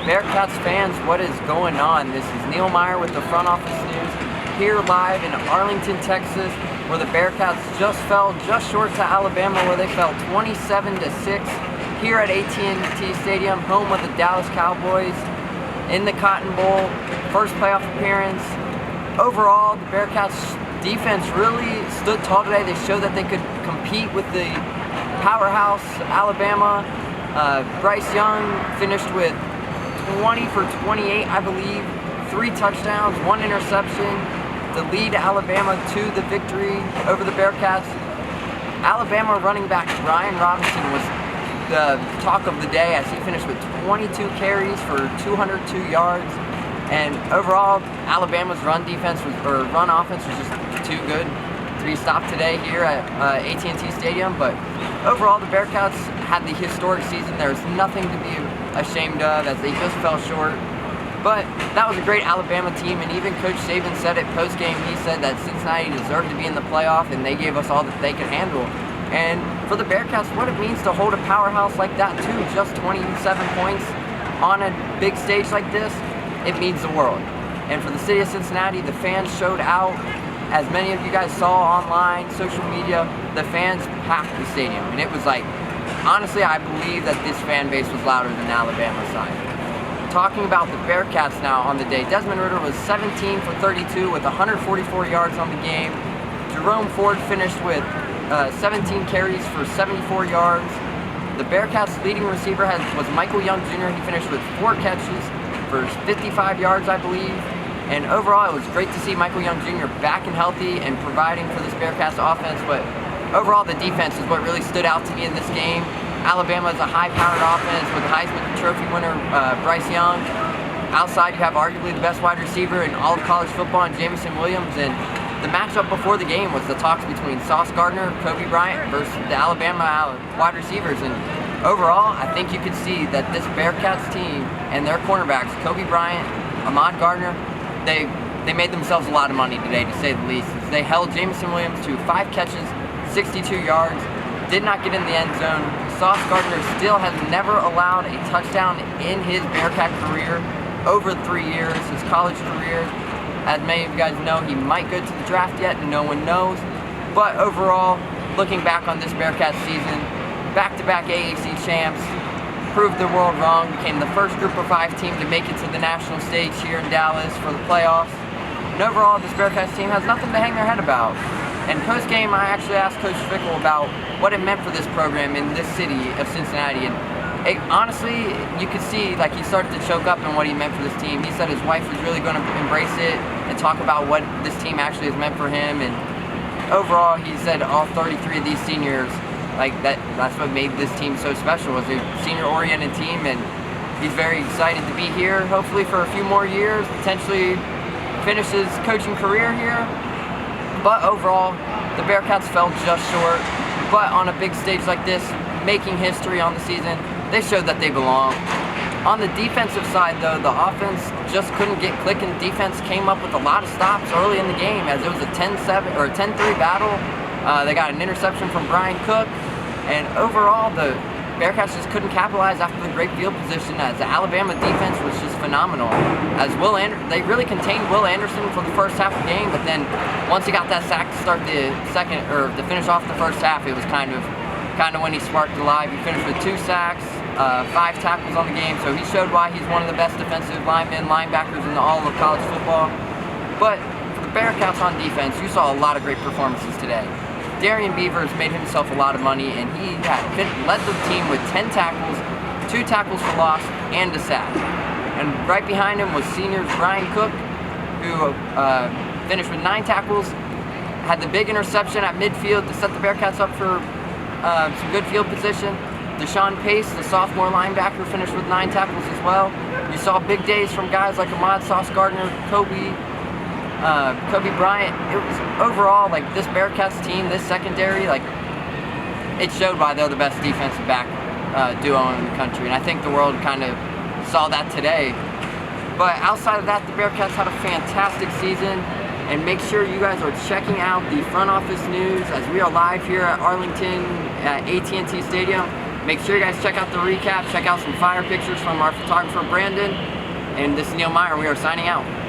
Bearcats fans, what is going on? This is Neil Meyer with the Front Office News, here live in Arlington, Texas, where the Bearcats just fell just short to Alabama, where they fell 27-6 here at AT&T Stadium, home of the Dallas Cowboys in the Cotton Bowl, first playoff appearance. Overall, the Bearcats defense really stood tall today. They showed that they could compete with the powerhouse Alabama. Bryce Young finished with 20 for 28, I believe, 3 touchdowns, 1 interception to lead Alabama to the victory over the Bearcats. Alabama running back Brian Robinson was the talk of the day as he finished with 22 carries for 202 yards. And overall, Alabama's run offense was just too good to be stopped today here at AT&T Stadium. But overall, the Bearcats had the historic season. There's nothing to be ashamed of as they just fell short. But that was a great Alabama team, and even Coach Saban said it post-game. He said that Cincinnati deserved to be in the playoff, and they gave us all that they could handle. And for the Bearcats, what it means to hold a powerhouse like that too, just 27 points on a big stage like this, it means the world. And for the city of Cincinnati, the fans showed out. As many of you guys saw online, social media, the fans packed the stadium. And it was like, honestly, I believe that this fan base was louder than Alabama's side. Talking about the Bearcats now on the day, Desmond Ridder was 17 for 32 with 144 yards on the game. Jerome Ford finished with 17 carries for 74 yards. The Bearcats' leading receiver was Michael Young Jr. He finished with 4 catches for 55 yards, I believe. And overall, it was great to see Michael Young Jr. back and healthy and providing for this Bearcats offense. But overall, the defense is what really stood out to me in this game. Alabama is a high-powered offense with Heisman Trophy winner Bryce Young. Outside, you have arguably the best wide receiver in all of college football, in Jamison Williams. And the matchup before the game was the talks between Sauce Gardner, Kobe Bryant versus the Alabama wide receivers. And overall, I think you could see that this Bearcats team and their cornerbacks, Kobe Bryant, Ahmad Gardner, they made themselves a lot of money today, to say the least. They held Jamison Williams to 5 catches, 62 yards, did not get in the end zone. Sauce Gardner still has never allowed a touchdown in his Bearcat career, over 3 years, his college career. As many of you guys know, he might go to the draft yet, and no one knows. But overall, looking back on this Bearcat season, back-to-back AAC champs, proved the world wrong, became the first Group of 5 team to make it to the national stage here in Dallas for the playoffs. And overall, this Bearcats team has nothing to hang their head about. And post-game, I actually asked Coach Fickle about what it meant for this program in this city of Cincinnati. And honestly, you could see like he started to choke up in what he meant for this team. He said his wife was really going to embrace it and talk about what this team actually has meant for him. And overall, he said all 33 of these seniors, like that's what made this team so special, was a senior-oriented team. And he's very excited to be here, hopefully for a few more years, potentially finish his coaching career here. But overall, the Bearcats fell just short. But on a big stage like this, making history on the season, they showed that they belong. On the defensive side, though, the offense just couldn't get clicking. Defense came up with a lot of stops early in the game, as it was a 10-7 or a 10-3 battle. They got an interception from Brian Cook, and overall, the Bearcats just couldn't capitalize after the great field position, as the Alabama defense was just phenomenal. As they really contained Will Anderson for the first half of the game, but then once he got that sack to start the second, or to finish off the first half, it was kind of when he sparked it live. He finished with 2 sacks, 5 tackles on the game, so he showed why he's one of the best defensive linebackers in all of college football. But for the Bearcats on defense, you saw a lot of great performances today. Darian Beavers made himself a lot of money, and he led the team with 10 tackles, 2 tackles for loss, and a sack. And right behind him was senior Brian Cook, who finished with 9 tackles, had the big interception at midfield to set the Bearcats up for some good field position. Deshaun Pace, the sophomore linebacker, finished with 9 tackles as well. You saw big days from guys like Ahmad, Sauce Gardner, Kobe Bryant. It was overall, like, this Bearcats team, this secondary, like, it showed why they're the best defensive back duo in the country. And I think the world kind of saw that today. But outside of that, the Bearcats had a fantastic season. And make sure you guys are checking out the Front Office News as we are live here at Arlington at AT&T Stadium. Make sure you guys check out the recap, check out some fire pictures from our photographer Brandon, and this is Neil Meyer. We are signing out.